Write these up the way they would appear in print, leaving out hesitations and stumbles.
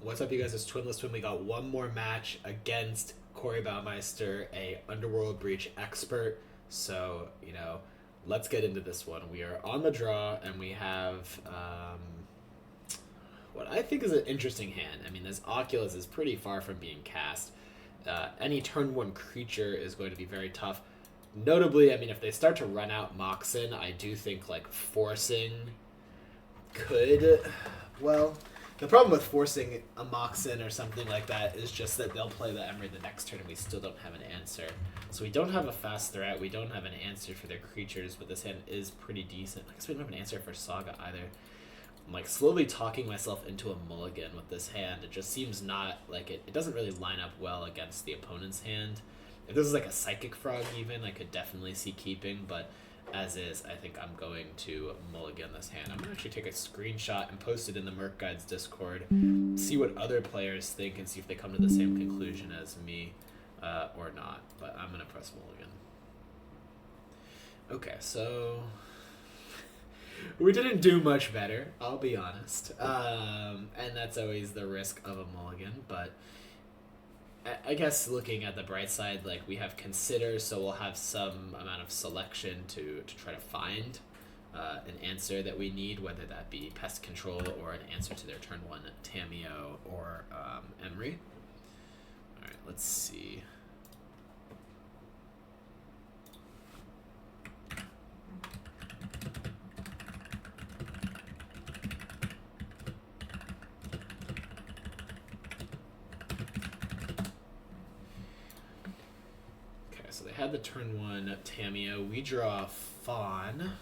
What's up, you guys? It's Twinless Twin. We got one more match against Corey Baumeister, a Underworld Breach expert. So, let's get into this one. We are on the draw, and we have what I think is an interesting hand. I mean, this Oculus is pretty far from being cast. Any turn one creature is going to be very tough. Notably, I mean, if they start to run out Moxen, I do think like forcing could, well, the problem with forcing a Moxen or something like that is just that they'll play the Emery the next turn and we still don't have an answer. So we don't have a fast threat, we don't have an answer for their creatures, but this hand is pretty decent. I guess we don't have an answer for Saga either. I'm like slowly talking myself into a mulligan with this hand. It just seems not like it doesn't really line up well against the opponent's hand. If this is like a Psychic Frog even, I could definitely see keeping, but as is, I think I'm going to mulligan this hand. I'm going to actually take a screenshot and post it in the Merc Guides Discord, see what other players think, and see if they come to the same conclusion as me or not. But I'm going to press mulligan. Okay, so we didn't do much better, I'll be honest. And that's always the risk of a mulligan, but I guess looking at the bright side, like we have Consider, so we'll have some amount of selection to try to find an answer that we need, whether that be Pest Control or an answer to their turn one Tameo or Emery. Alright, let's see. So they had the turn one Tameo. We draw Fawn.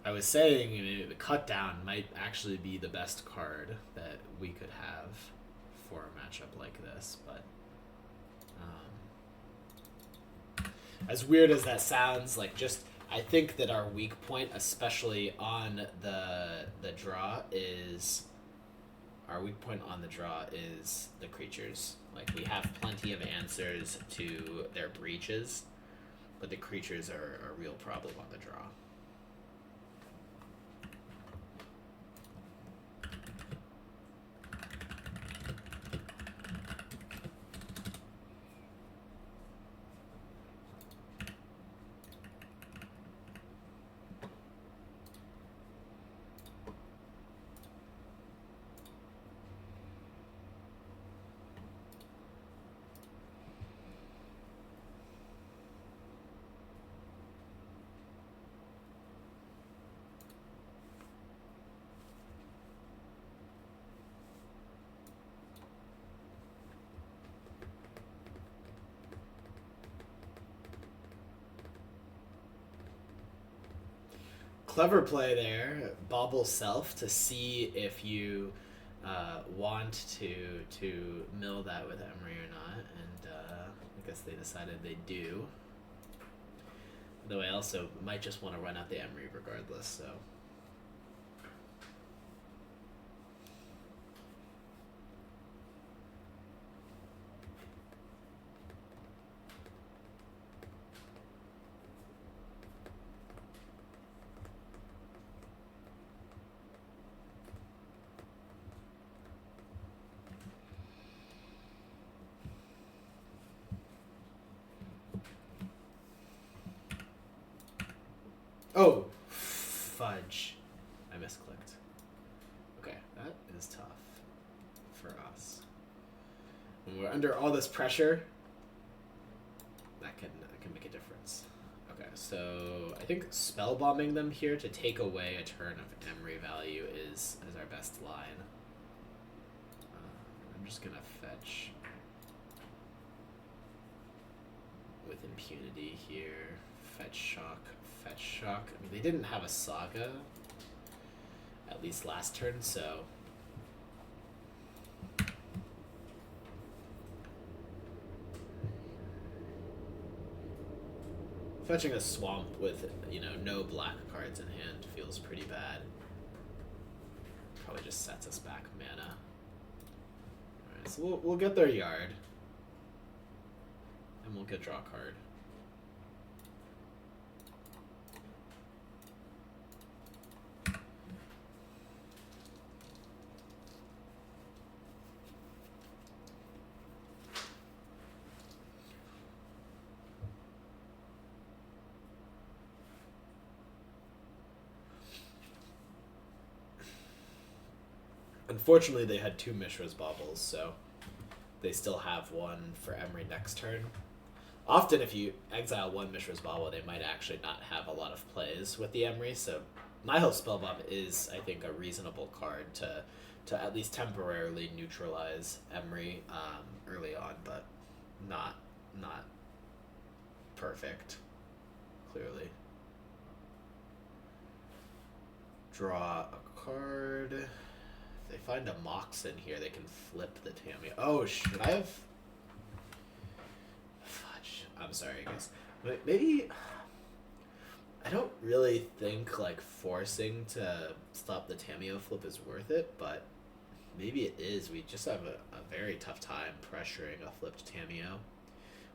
I was saying the cut down might actually be the best card that we could have for a matchup like this, but as weird as that sounds, like just I think that our weak point, especially on the draw, is the creatures. Like, we have plenty of answers to their breaches, but the creatures are a real problem on the draw. Clever play there, Bobble Self, to see if you want to mill that with Emery or not, and I guess they decided they do. Though I also might just want to run out the Emery regardless, so. Oh, fudge. I misclicked. Okay, that is tough for us. When we're under all this pressure, that can make a difference. Okay, so I think spell bombing them here to take away a turn of Emery value is our best line. I'm just gonna fetch with impunity here. Fetch shock. Fetch shock. I mean, they didn't have a Saga, at least last turn, so fetching a swamp with, no black cards in hand feels pretty bad. Probably just sets us back mana. Alright, so we'll get their yard. And we'll get draw card. Unfortunately, they had 2 Mishra's Baubles, so they still have one for Emery next turn. Often, if you exile 1 Mishra's Bauble, they might actually not have a lot of plays with the Emery, so Nihil Spellbomb is, I think, a reasonable card to at least temporarily neutralize Emery early on, but not perfect, clearly. Draw a card. If they find a Mox in here, they can flip the Tamiyo. Oh, should I have... Fudge. I'm sorry, guys. Maybe... I don't really think, like, forcing to stop the Tamiyo flip is worth it, but maybe it is. We just have a very tough time pressuring a flipped Tamiyo.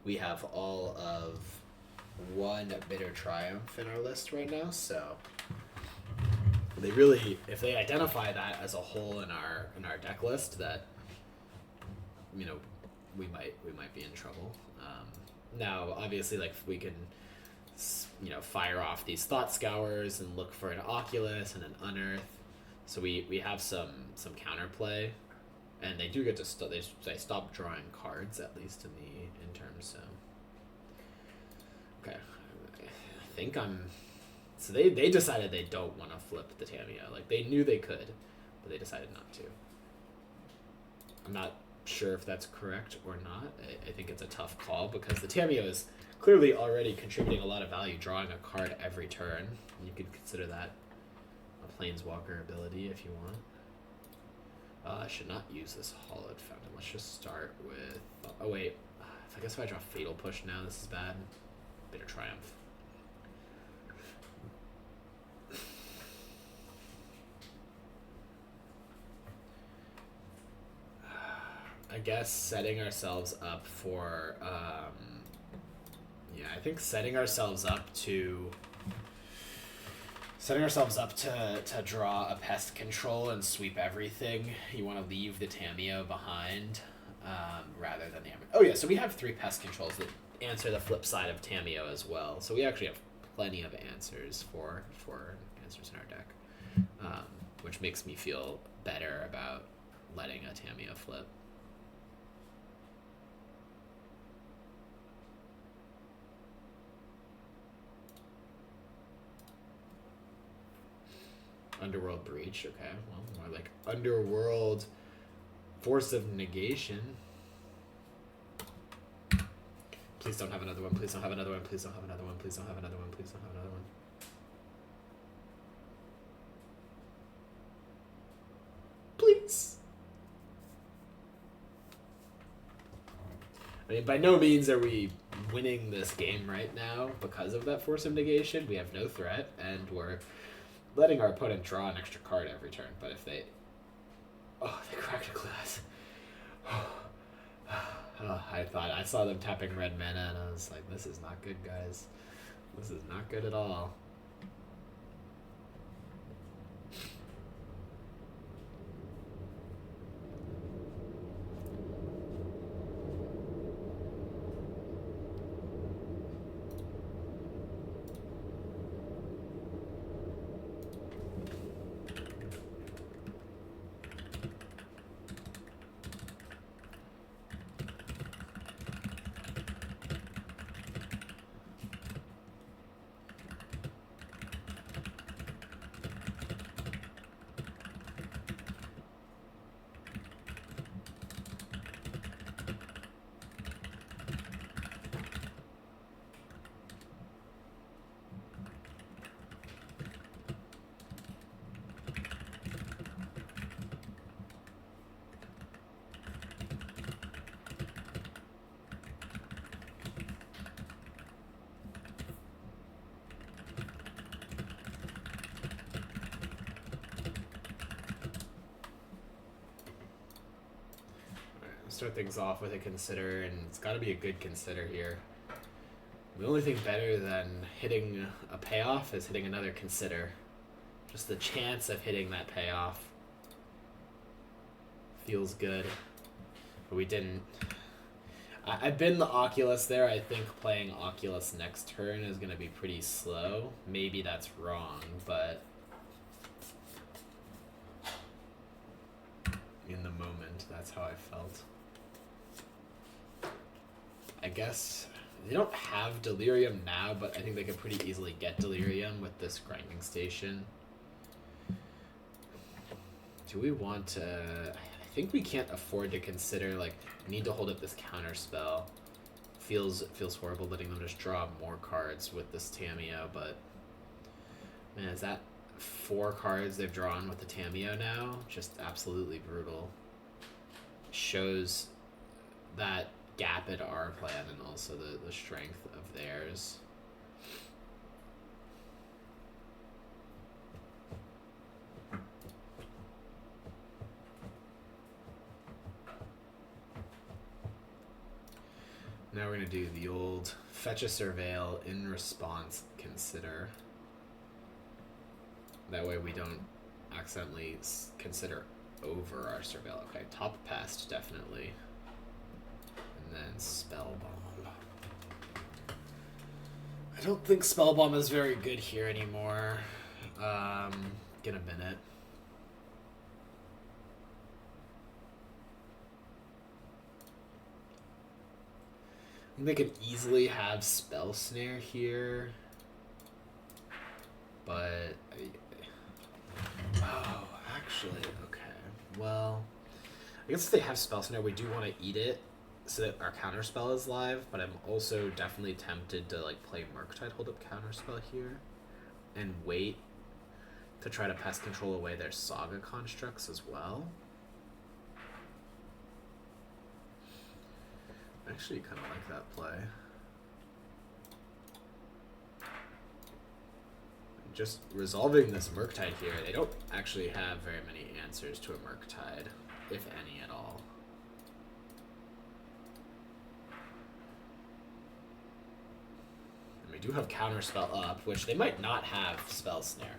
We have all of 1 Bitter Triumph in our list right now, so they really, if they identify that as a hole in our deck list, that, you know, we might be in trouble. Now, obviously, like, we can, you know, fire off these Thought Scours and look for an Oculus and an Unearth. So we have some counterplay, and they do get to they stop drawing cards, at least in the interim. So okay, I think so they decided they don't want to flip the Tamiyo. Like, they knew they could, but they decided not to. I'm not sure if that's correct or not. I think it's a tough call because the Tamiyo is clearly already contributing a lot of value, drawing a card every turn. You could consider that a Planeswalker ability if you want. I should not use this Hollowed Fountain. Let's just start with... Oh, wait. I guess if I draw Fatal Push now, this is bad. Bitter Triumph. I guess setting ourselves up for... yeah, I think setting ourselves up to draw a Pest Control and sweep everything. You want to leave the Tamiyo behind rather than the... Oh yeah, so we have 3 Pest Controls that answer the flip side of Tamiyo as well. So we actually have plenty of answers for answers in our deck, which makes me feel better about letting a Tamiyo flip. Underworld Breach, okay. Well, more like Underworld Force of Negation. Please don't have another one, please don't have another one, please don't have another one, please don't have another one, please don't have another one. Please. I mean, by no means are we winning this game right now because of that Force of Negation. We have no threat, and we're letting our opponent draw an extra card every turn. But if they... Oh, they cracked a glass. Oh, I saw them tapping red mana, and I was like, this is not good, guys. This is not good at all. Start things off with a Consider, and it's got to be a good Consider here. The only thing better than hitting a payoff is hitting another Consider. Just the chance of hitting that payoff feels good, but we didn't. I've been the Oculus there. I think playing Oculus next turn is going to be pretty slow. Maybe that's wrong, but in the moment. That's how I felt. I guess they don't have Delirium now, but I think they could pretty easily get Delirium with this grinding station. Do we want to... I think we can't afford to consider, like, we need to hold up this counter spell. Feels horrible letting them just draw more cards with this Tamiyo, but... Man, is that 4 cards they've drawn with the Tamiyo now? Just absolutely brutal. Shows that gap in our plan and also the strength of theirs. Now we're going to do the old fetch a surveil, in response consider. That way we don't accidentally consider over our surveil. Okay, top pest, definitely. And then spell bomb. I don't think spell bomb is very good here anymore. Get a minute. They could easily have spell snare here, but oh, actually, okay. Well, I guess if they have spell snare, we do want to eat it so that our counter spell is live. But I'm also definitely tempted to like play Murktide, hold up counter spell here, and wait to try to pest control away their Saga constructs as well. I actually kind of like that play. Just resolving this Murktide here, they don't actually have very many answers to a Murktide, if any at all. And we do have Counterspell up, which they might not have Spell Snare.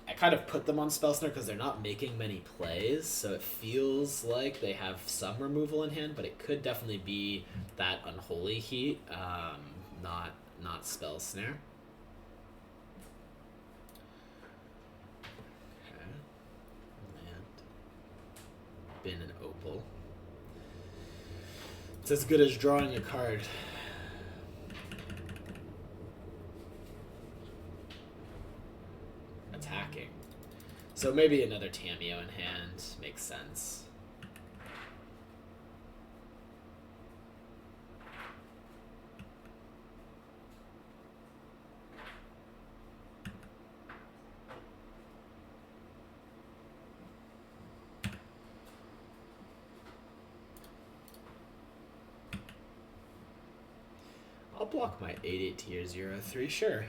I kind of put them on Spell Snare because they're not making many plays, so it feels like they have some removal in hand, but it could definitely be that Unholy Heat, not Spell Snare. Okay. Land. Bin and Opal. It's as good as drawing a card. Attacking. So maybe another Tamiyo in hand makes sense. I'll block my 8/8 tier 0/3, sure.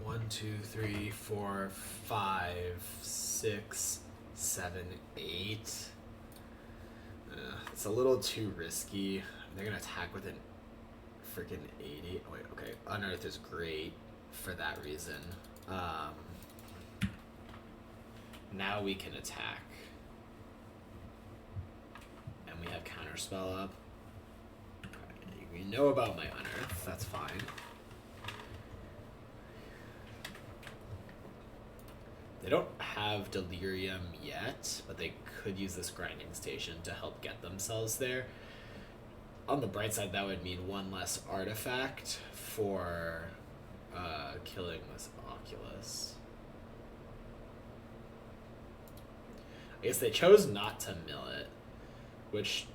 One, 2, 3, 4, 5, 6, 7, 8. It's a little too risky. They're gonna attack with an freaking 80. Oh, wait, okay. Unearth is great for that reason. Now we can attack. And we have Counterspell up. We know about my Unearth, that's fine. They don't have Delirium yet, but they could use this grinding station to help get themselves there. On the bright side, that would mean one less artifact for killing this Oculus. I guess they chose not to mill it, which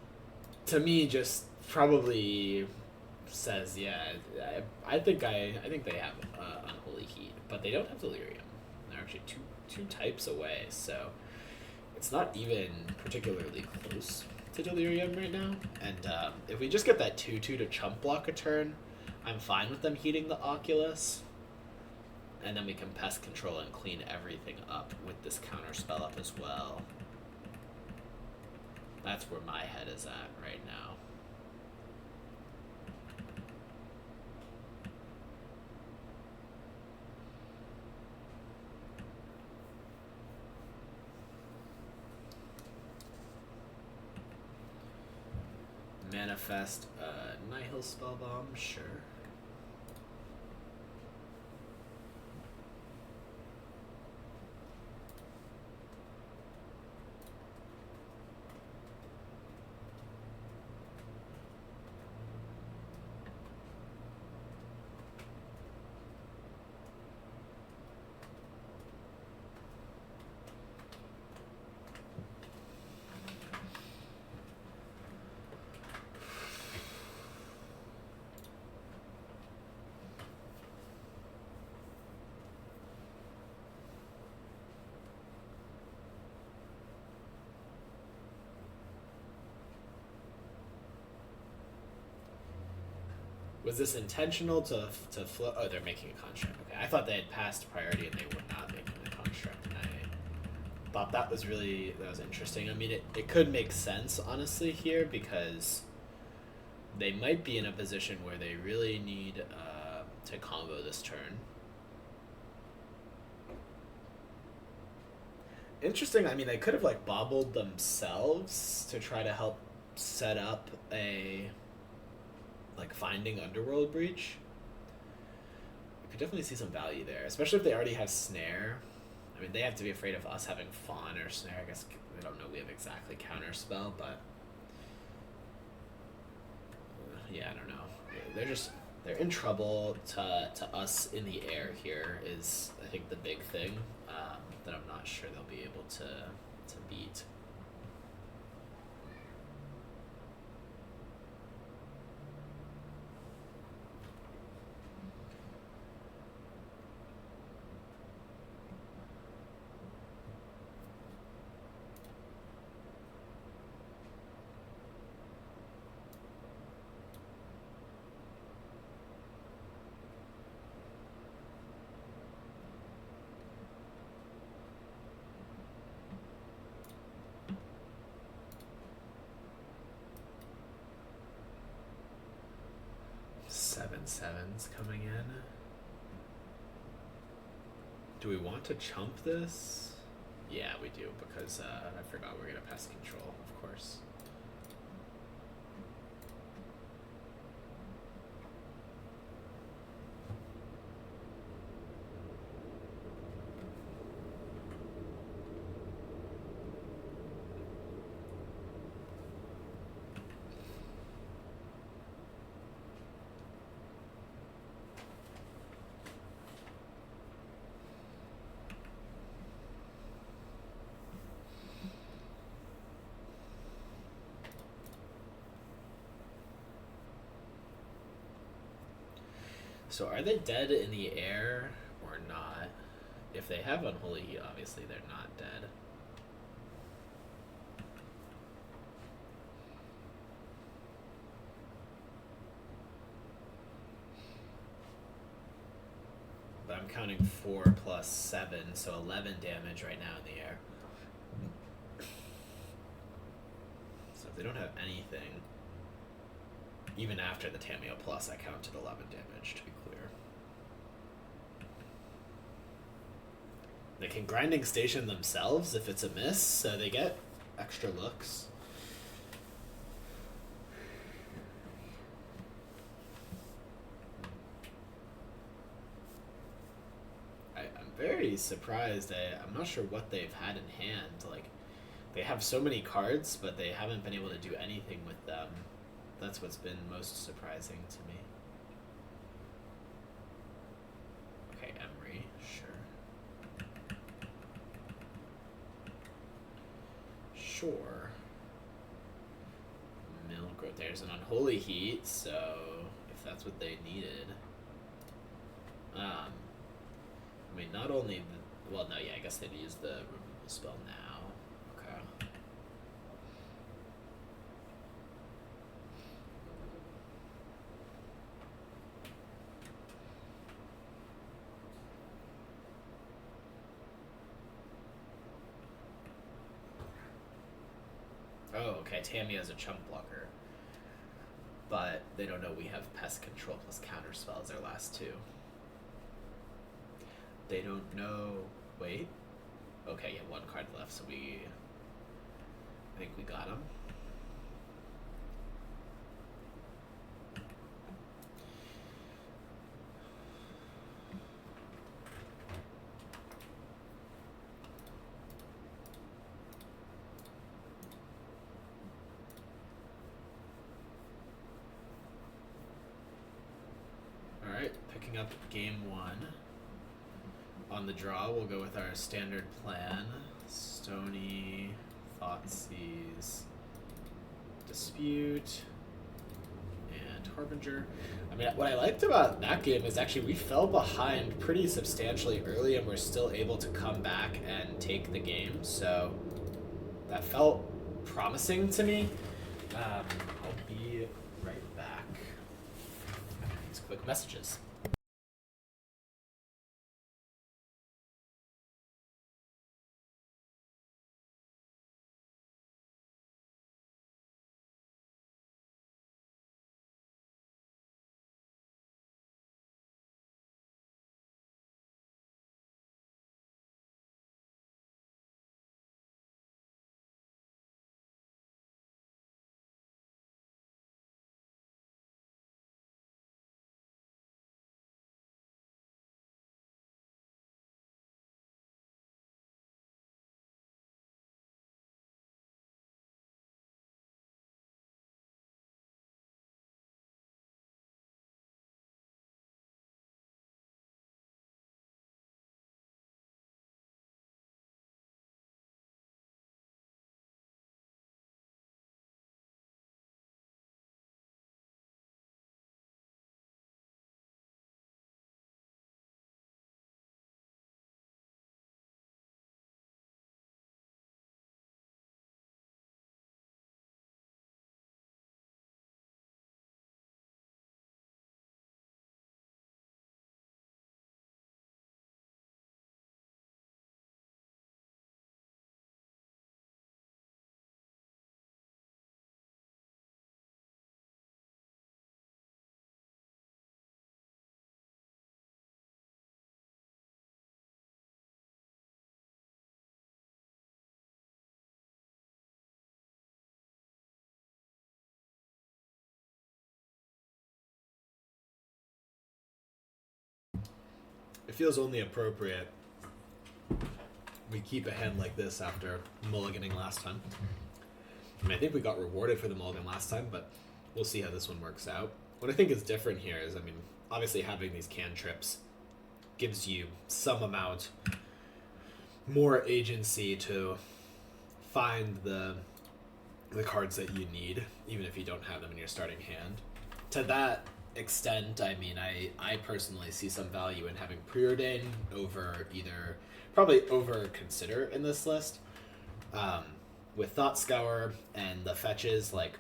to me just probably says, yeah, I think they have Unholy Heat, but they don't have Delirium. They're actually two types away, so it's not even particularly close to Delirium right now. And if we just get that 2/2 to chump block a turn, I'm fine with them heating the Oculus. And then we can pest control and clean everything up with this counter spell up as well. That's where my head is at right now. Manifest Nihil Spellbomb, sure. Was this intentional to float? Oh, they're making a construct. Okay, I thought they had passed priority and they were not making a construct. And I thought that was interesting. I mean, it could make sense, honestly, here, because they might be in a position where they really need to combo this turn. Interesting. I mean, they could have, like, bobbled themselves to try to help set up a... like finding Underworld Breach. You could definitely see some value there, especially if they already have Snare. I mean, they have to be afraid of us having Fawn or Snare. I guess they don't know we have exactly Counterspell, but yeah, I don't know. They're in trouble. To us in the air here is, I think, the big thing that I'm not sure they'll be able to beat. Sevens coming in. Do we want to chump this? Yeah, we do, because I forgot we're gonna pass control, of course. So are they dead in the air or not? If they have Unholy Heat, obviously they're not dead. But I'm counting 4 plus 7, so 11 damage right now in the air. So if they don't have anything, even after the Tameo Plus, I counted 11 damage, to be clear. They can Grinding Station themselves if it's a miss, so they get extra looks. I'm very surprised. I'm not sure what they've had in hand. Like, they have so many cards, but they haven't been able to do anything with them. That's what's been most surprising to me. Okay, Emery, sure. Sure. Milgrowth, there's an Unholy Heat, so if that's what they needed. I mean, not only well, no, yeah, I guess they'd use the removal spell now. Okay. Oh, Okay, Tammy has a chump blocker. But they don't know we have Pest Control plus Counterspell as our last two. They don't know... Wait. Okay, yeah, one card left, so I think we got him. Alright, picking up game one. On the draw, we'll go with our standard plan. Stony, Thoughtseize, Dispute, and Harbinger. I mean, what I liked about that game is actually we fell behind pretty substantially early and we're still able to come back and take the game. So that felt promising to me. I'll be right back after these quick messages. It feels only appropriate we keep a hand like this after mulliganing last time. I mean, I think we got rewarded for the mulligan last time, but we'll see how this one works out. What I think is different here is, I mean, obviously having these cantrips gives you some amount more agency to find the cards that you need, even if you don't have them in your starting hand. To that extent, I mean, I personally see some value in having Preordain probably over Consider in this list. With Thought Scour and the fetches, like,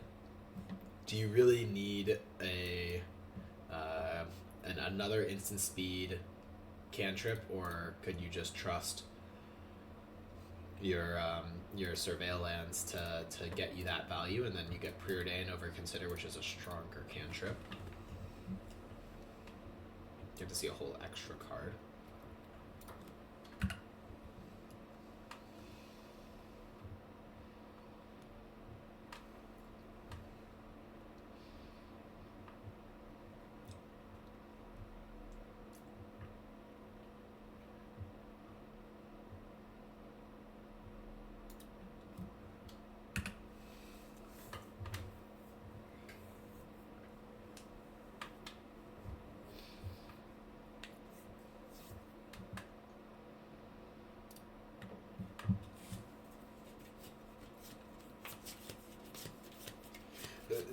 do you really need another instant speed cantrip, or could you just trust your Surveil lands to get you that value, and then you get Preordain over Consider, which is a stronger cantrip. You have to see a whole extra card.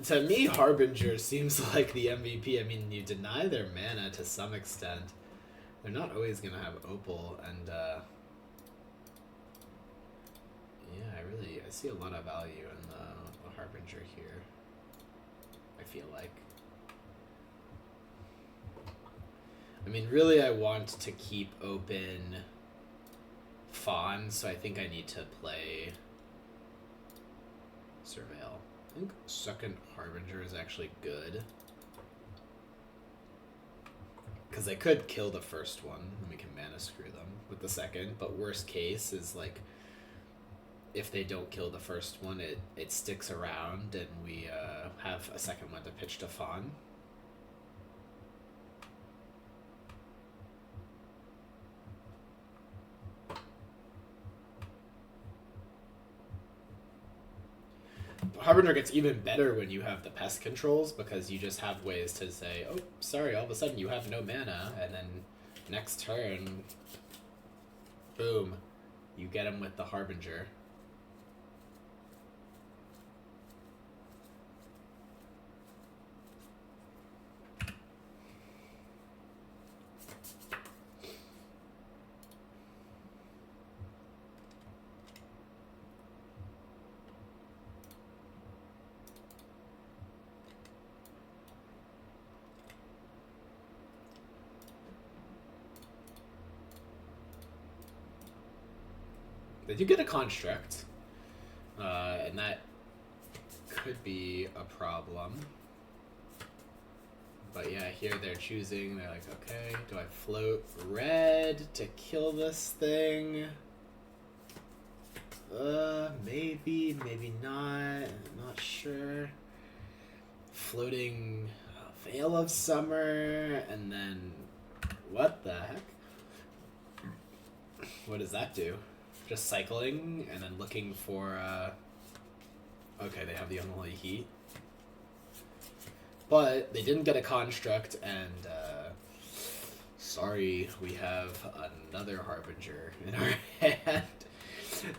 To me, Harbinger seems like the MVP. I mean, you deny their mana to some extent. They're not always going to have Opal, and yeah, I see a lot of value in the Harbinger here, I feel like. I mean, really, I want to keep open Fawn, so I think I need to play Surveil. I think second Harbinger is actually good. Because they could kill the first one, and we can mana screw them with the second. But worst case is, like, if they don't kill the first one, it sticks around, and we have a second one to pitch to Fawn. Harbinger gets even better when you have the pest controls, because you just have ways to say, oh, sorry, all of a sudden you have no mana, and then next turn, boom, you get him with the Harbinger. They do get a construct, and that could be a problem. But yeah, here they're choosing, they're like, okay, do I float red to kill this thing? Maybe, maybe not, I'm not sure. Floating Veil of Summer, and then, what the heck? What does that do? Just cycling, and then looking for, okay, they have the Unholy Heat. But they didn't get a construct, and, sorry, we have another Harbinger in our hand.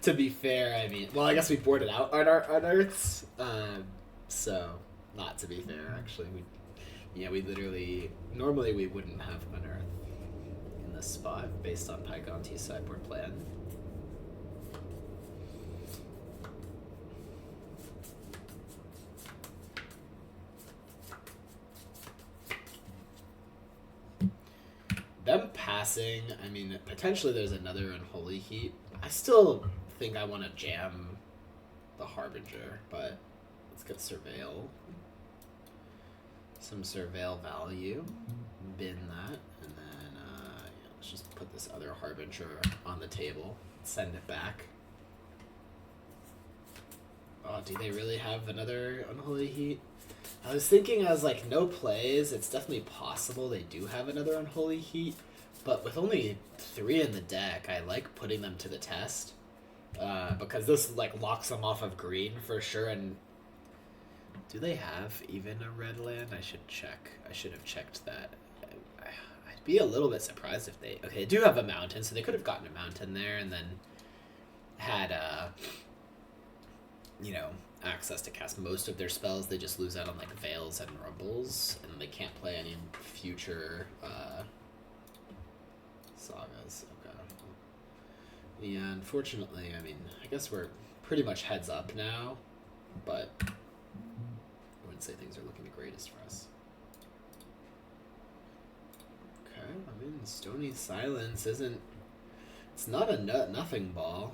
To be fair, I mean, well, I guess we boarded out on our unearths, so, not to be fair, actually. We literally, normally we wouldn't have unearth in this spot, based on Pygonti's sideboard plan. Them passing, I mean, potentially there's another Unholy Heat. I still think I want to jam the Harbinger, but let's get Surveil. Some Surveil value. Bin that, and then yeah, let's just put this other Harbinger on the table. Send it back. Oh, do they really have another Unholy Heat? I was thinking, as like no plays, it's definitely possible they do have another Unholy Heat, but with only 3 in the deck, I like putting them to the test, because this like locks them off of green for sure. And do they have even a red land? I should check. I should have checked that. I'd be a little bit surprised if they. Okay, they do have a mountain, so they could have gotten a mountain there and then had access to cast most of their spells. They just lose out on like Veils and Rumbles, and they can't play any future sagas. Okay. Yeah, unfortunately, I mean, I guess we're pretty much heads up now, but I wouldn't say things are looking the greatest for us. Okay, I mean, Stony Silence isn't. It's not a nothing ball.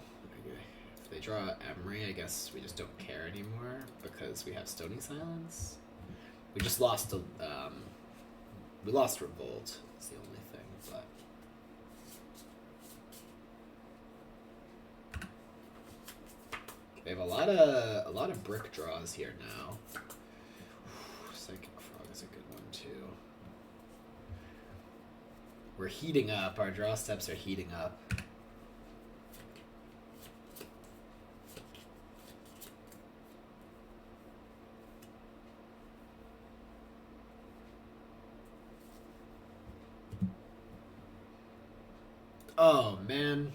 If they draw Emery, I guess we just don't care anymore because we have Stony Silence. We just lost we lost Revolt. That's the only thing, but they have a lot of brick draws here now. Psychic Frog is a good one too. We're heating up. Our draw steps are heating up. Oh, man.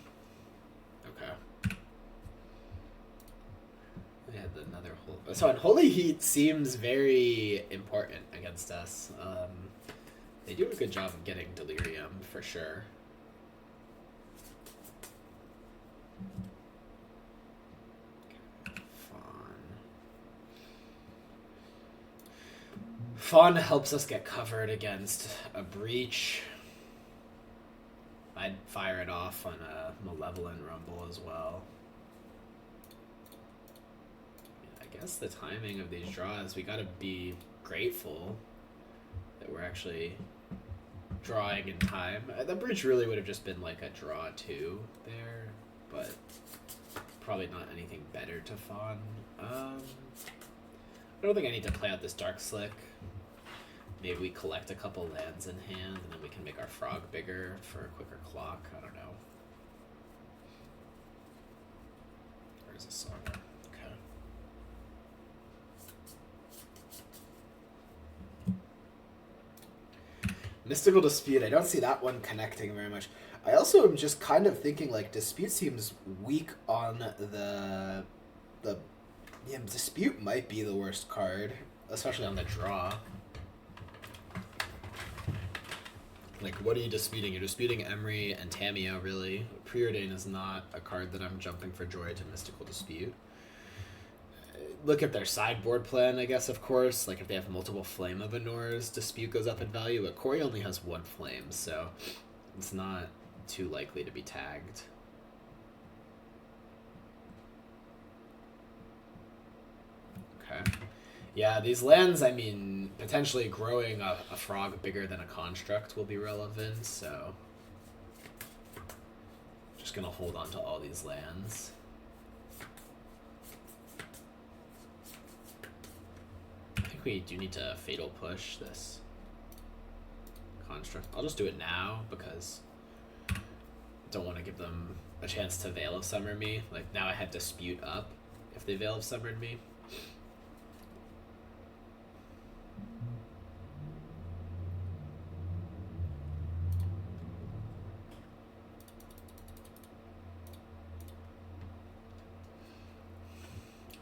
Okay. We had another whole... So Unholy Heat seems very important against us. They do a good job of getting Delirium, for sure. Fawn helps us get covered against a Breach. I'd fire it off on a Malevolent Rumble as well. I I guess the timing of these draws, we gotta be grateful that we're actually drawing in time. The bridge really would have just been like a draw 2 there, but probably not anything better to fawn. I don't think I need to play out this Dark Slick. Maybe we collect a couple lands in hand, and then we can make our frog bigger for a quicker clock. I don't know. Where's the song? Okay. Mystical Dispute. I don't see that one connecting very much. I also am just kind of thinking, like, Dispute seems weak on the yeah, Dispute might be the worst card, especially on the draw. Like, what are you disputing? You're disputing Emery and Tamiyo, really. Preordain is not a card that I'm jumping for joy to Mystical Dispute. Look at their sideboard plan, I guess, of course. Like, if they have multiple Flame of Anors, Dispute goes up in value, but Corey only has 1 Flame, so it's not too likely to be tagged. Okay. Yeah, these lands, I mean, potentially growing a frog bigger than a construct will be relevant, so just gonna hold on to all these lands. I think we do need to Fatal Push this construct. I'll just do it now because I don't want to give them a chance to Veil of Summer me. Like, now I have Dispute up if they Veil of Summered me.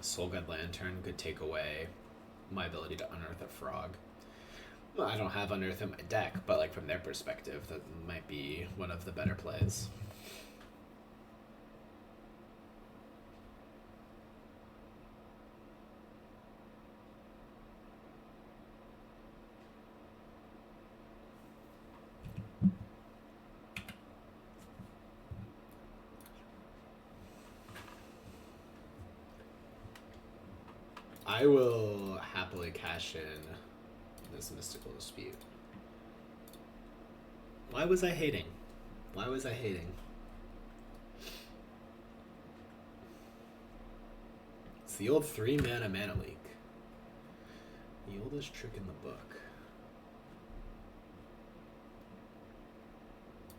Soulguard Lantern could take away my ability to unearth a frog. Well, I don't have Unearth in my deck, but like from their perspective, that might be one of the better plays. I will happily cash in this Mystical Dispute. Why was I hating? Why was I hating? It's the old 3-mana mana leak. The oldest trick in the book.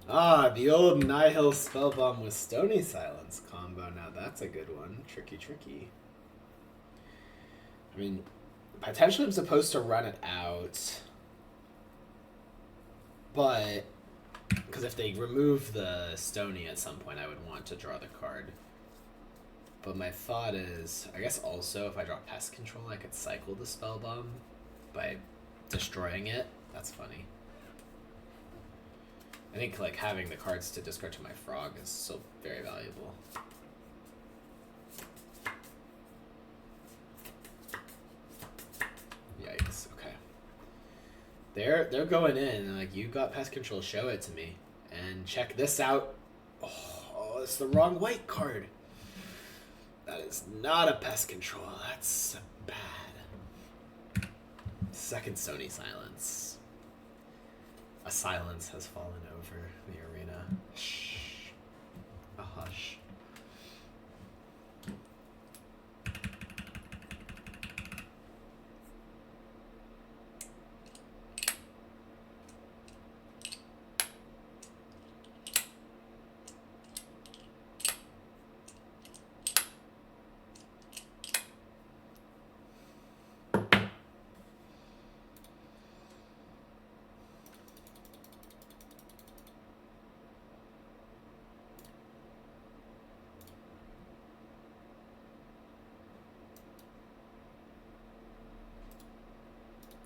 Ah, the old Nihil Spellbomb with Stony Silence combo. Now that's a good one. Tricky, tricky. I mean, potentially I'm supposed to run it out, but because if they remove the Stony at some point, I would want to draw the card. But my thought is, I guess also if I draw Pest Control, I could cycle the Spellbomb by destroying it. That's funny. I think like having the cards to discard to my frog is still very valuable. Yikes, okay. They're going in, and like, you got Pest Control, show it to me. And check this out. Oh, it's the wrong white card. That is not a Pest Control, that's bad. Second Stony Silence. A silence has fallen over the arena. Shh. A hush.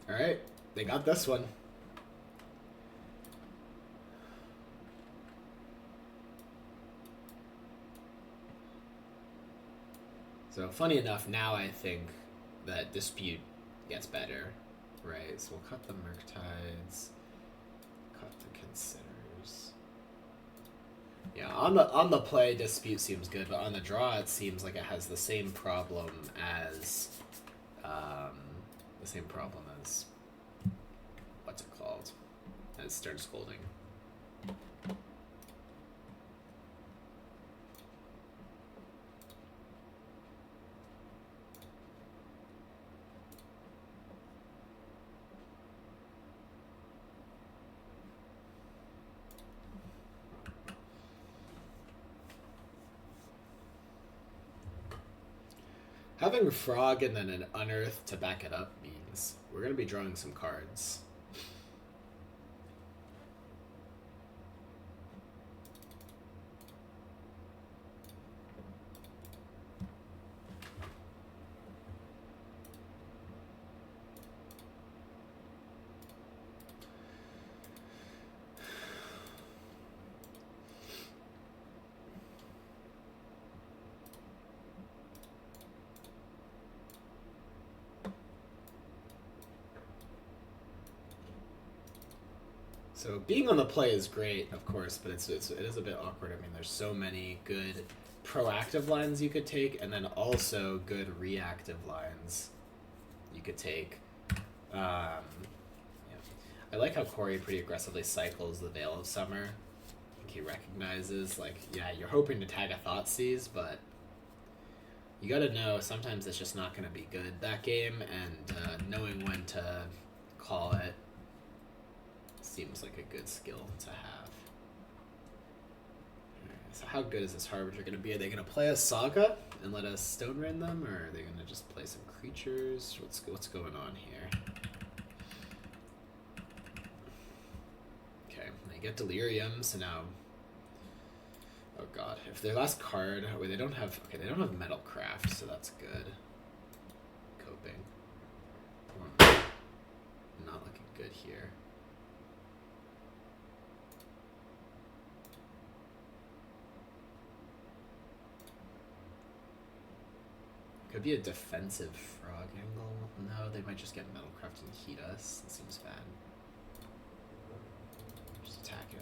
Alright, they got this one. So, funny enough, now I think that Dispute gets better, right? So we'll cut the Murktides, cut the Considers. Yeah, on the play, Dispute seems good, but on the draw, it seems like it has the same problem as, the same problem as, what's it called, as Stern Scolding. Having Frog and then an Unearth to back it up means we're going to be drawing some cards. So being on the play is great, of course, but it is a bit awkward. I mean, there's so many good proactive lines you could take, and then also good reactive lines you could take. Yeah. I like how Corey pretty aggressively cycles the Veil of Summer. I think he recognizes, like, yeah, you're hoping to tag a Thoughtseize, but you gotta know sometimes it's just not going to be good that game, and knowing when to call it seems like a good skill to have. Right, so how good is this Harbinger going to be? Are they going to play a Saga and let us Stone Rain them, or are they going to just play some creatures? What's going on here? Okay, they get Delirium, so now... Oh god, if their last card... Wait, they don't have... Okay, they don't have Metalcraft, so that's good. Coping. Not looking good here. Could be a defensive Frog angle. No, they might just get Metalcraft and heat us. That seems bad. Just attack it.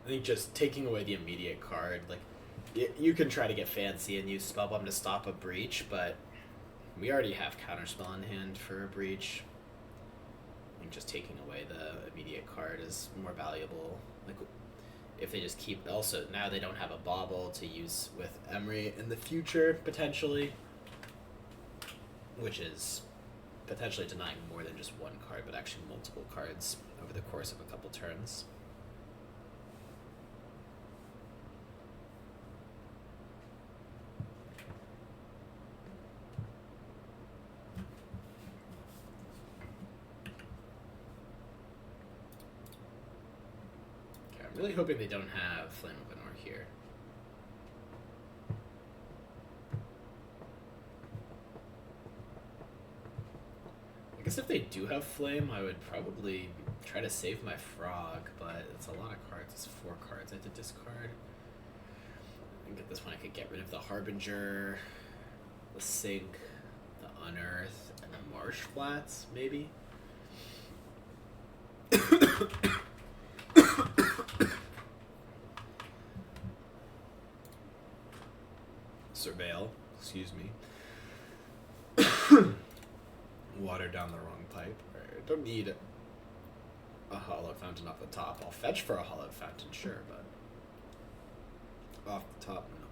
I think just taking away the immediate card, like, you can try to get fancy and use Spellbomb to stop a breach, but we already have Counterspell in hand for a breach. I think just taking away the immediate card is more valuable. Like, if they just keep... Also, now they don't have a Bauble to use with Emery in the future, potentially. Which is potentially denying more than just one card, but actually multiple cards over the course of a couple turns. I'm really hoping they don't have Flame of Anor here. I guess if they do have Flame, I would probably try to save my Frog, but it's a lot of cards. It's 4 cards I had to discard. I think at this point I could get rid of the Harbinger, the Sink, the Unearth, and the Marsh Flats, maybe? Surveil, excuse me. Water down I don't need a Hallowed Fountain off the top. I'll fetch for a Hallowed Fountain, sure, but off the top, no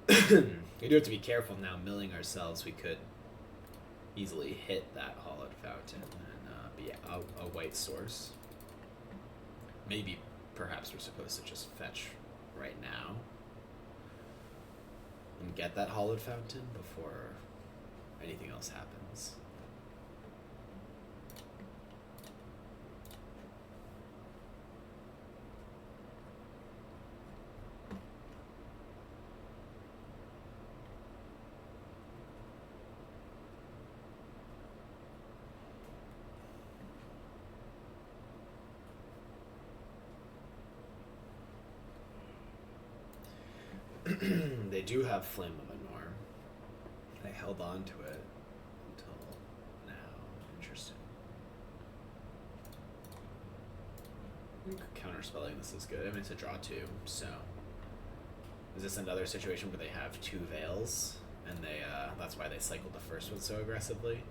bueno. We do have to be careful now, milling ourselves. We could easily hit that Hallowed Fountain and be a white source. Maybe, perhaps we're supposed to just fetch right now and get that Hallowed Fountain before anything else happens. They do have Flame of Anor. They held on to it until now. Interesting. Counterspelling this is good. I mean, it's a draw 2, so... Is this another situation where they have 2 Veils, and they that's why they cycled the first one so aggressively?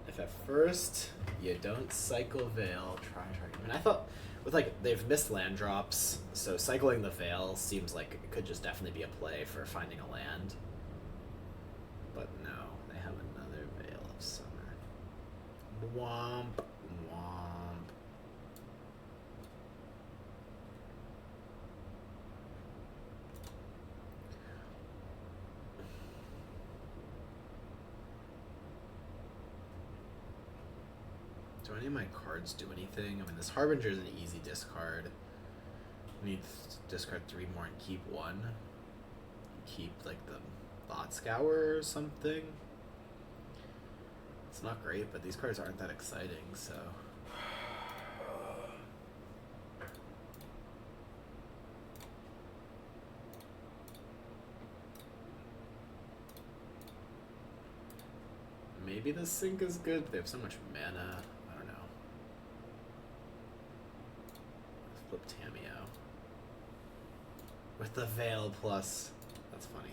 If at first you don't cycle Veil, try. I mean, I thought... With, like, they've missed land drops, so cycling the Veil seems like it could just definitely be a play for finding a land. But no, they have another Veil of Summer. Womp, womp. Do any of my cards do anything? I mean, this Harbinger is an easy discard. We need to discard 3 more and keep 1. Keep, like, the Thought Scour or something. It's not great, but these cards aren't that exciting, so... Maybe the Sync is good, but they have so much mana. I don't know. Flip Tameo. With the Veil plus... That's funny.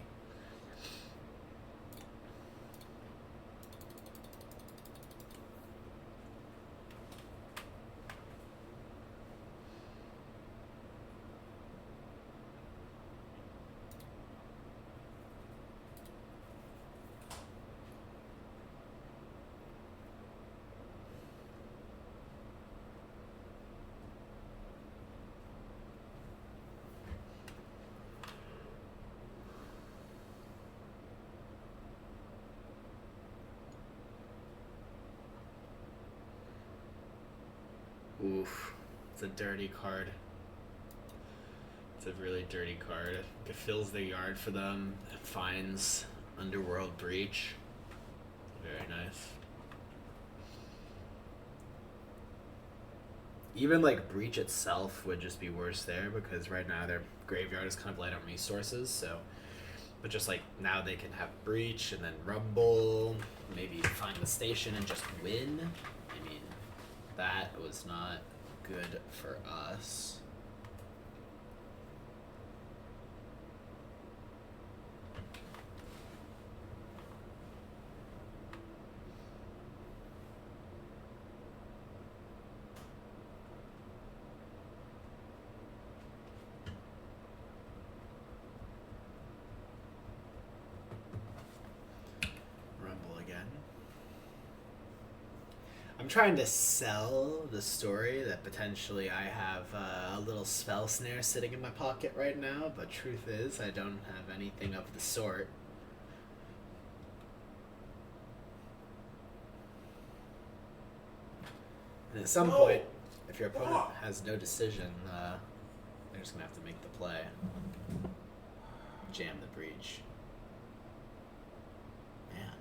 Oof. It's a dirty card. It's a really dirty card. It fills the yard for them. It finds Underworld Breach. Very nice. Even, like, Breach itself would just be worse there, because right now their graveyard is kind of light on resources, so... But just, like, now they can have Breach, and then Rumble, maybe find the station and just win. I mean... That was not good for us. I'm trying to sell the story that potentially I have a little spell snare sitting in my pocket right now, but truth is I don't have anything of the sort. And at some point, if your opponent has no decision, they're just going to have to make the play. Jam the Breach. Man.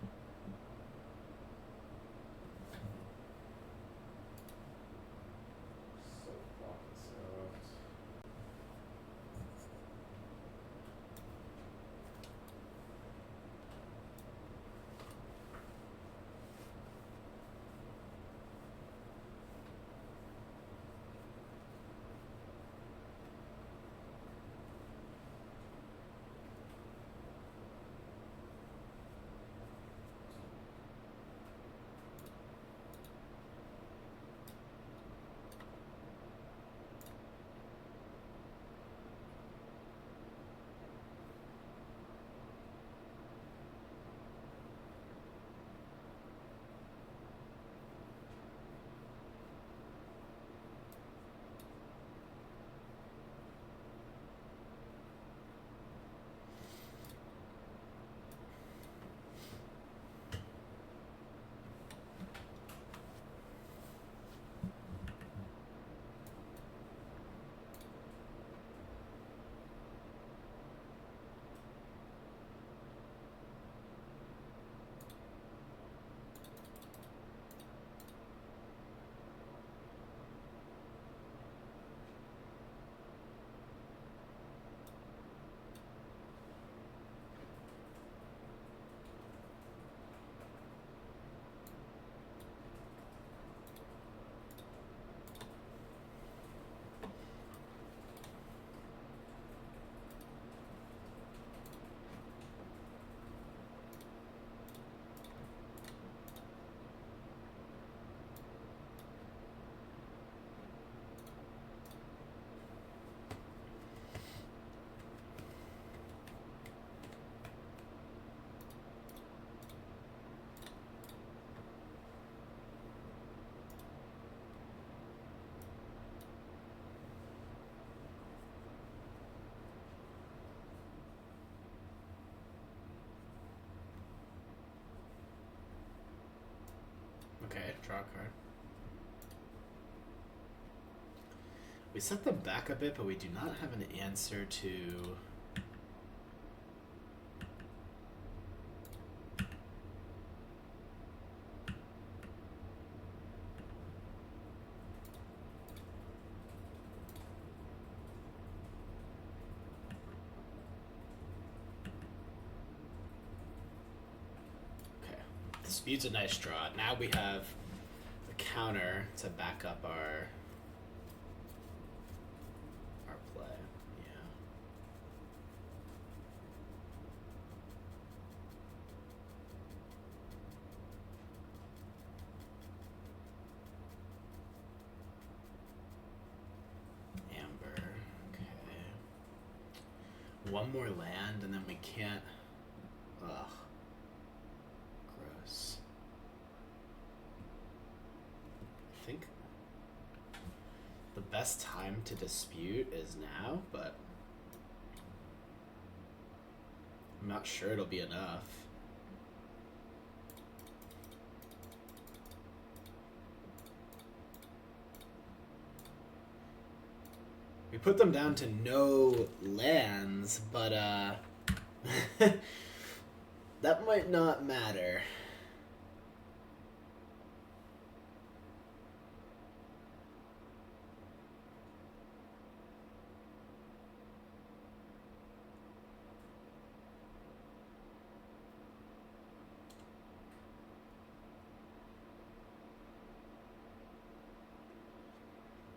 Draw a card. We set them back a bit, but we do not have an answer to... Dispute's a nice draw. Now we have a counter to back up our play. Yeah. Amber. Okay. One more land and then we can't... Ugh. Gross. I think the best time to dispute is now, but I'm not sure it'll be enough. We put them down to no lands, but that might not matter.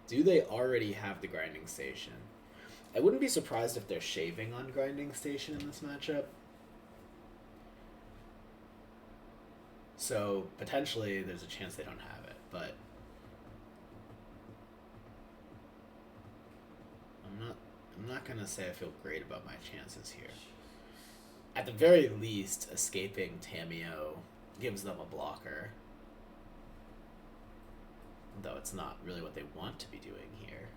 Do they already have the grinding station? I wouldn't be surprised if they're shaving on grinding station in this matchup. So potentially there's a chance they don't have it, but I'm not gonna say I feel great about my chances here. At the very least, escaping Tamiyo gives them a blocker. Though it's not really what they want to be doing here.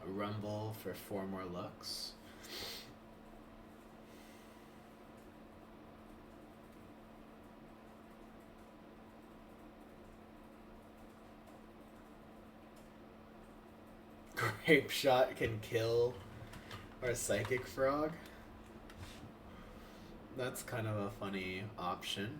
A rumble for 4 more looks. Grape Shot can kill our Psychic Frog. That's kind of a funny option.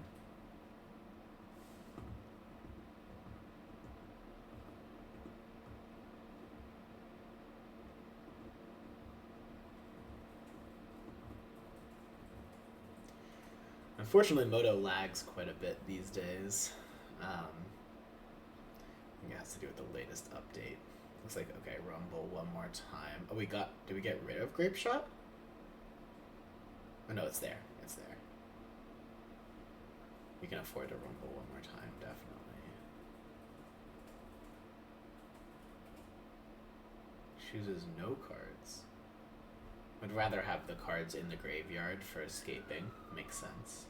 Unfortunately, Moto lags quite a bit these days. I think it has to do with the latest update. Looks like, okay, Rumble one more time. Oh, did we get rid of Grape Shot? Oh, no, it's there. It's there. We can afford to Rumble one more time, definitely. Chooses no cards. Would rather have the cards in the graveyard for escaping. Makes sense.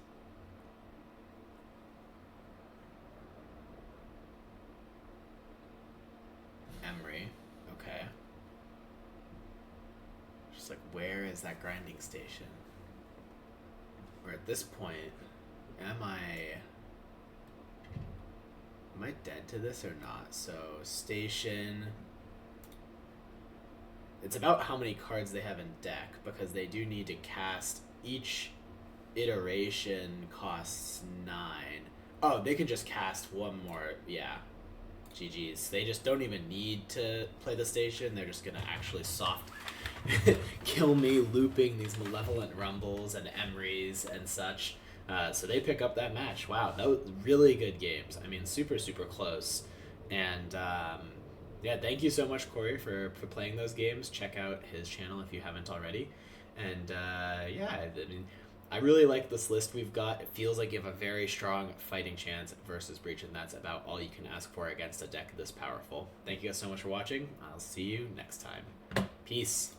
Emery. Okay. Just like, where is that grinding station? Or at this point, am I dead to this or not? So, station... It's about how many cards they have in deck, because they do need to cast... Each iteration costs 9. Oh, they can just cast one more. Yeah. GG's. They just don't even need to play the station. They're just going to actually soft kill me looping these Malevolent Rumbles and Emrys and such. So they pick up that match. Wow, that was really good games. I mean, super, super close. And yeah, thank you so much, Corey, for playing those games. Check out his channel if you haven't already. And yeah, I mean, I really like this list we've got. It feels like you have a very strong fighting chance versus Breach, and that's about all you can ask for against a deck this powerful. Thank you guys so much for watching. I'll see you next time. Peace.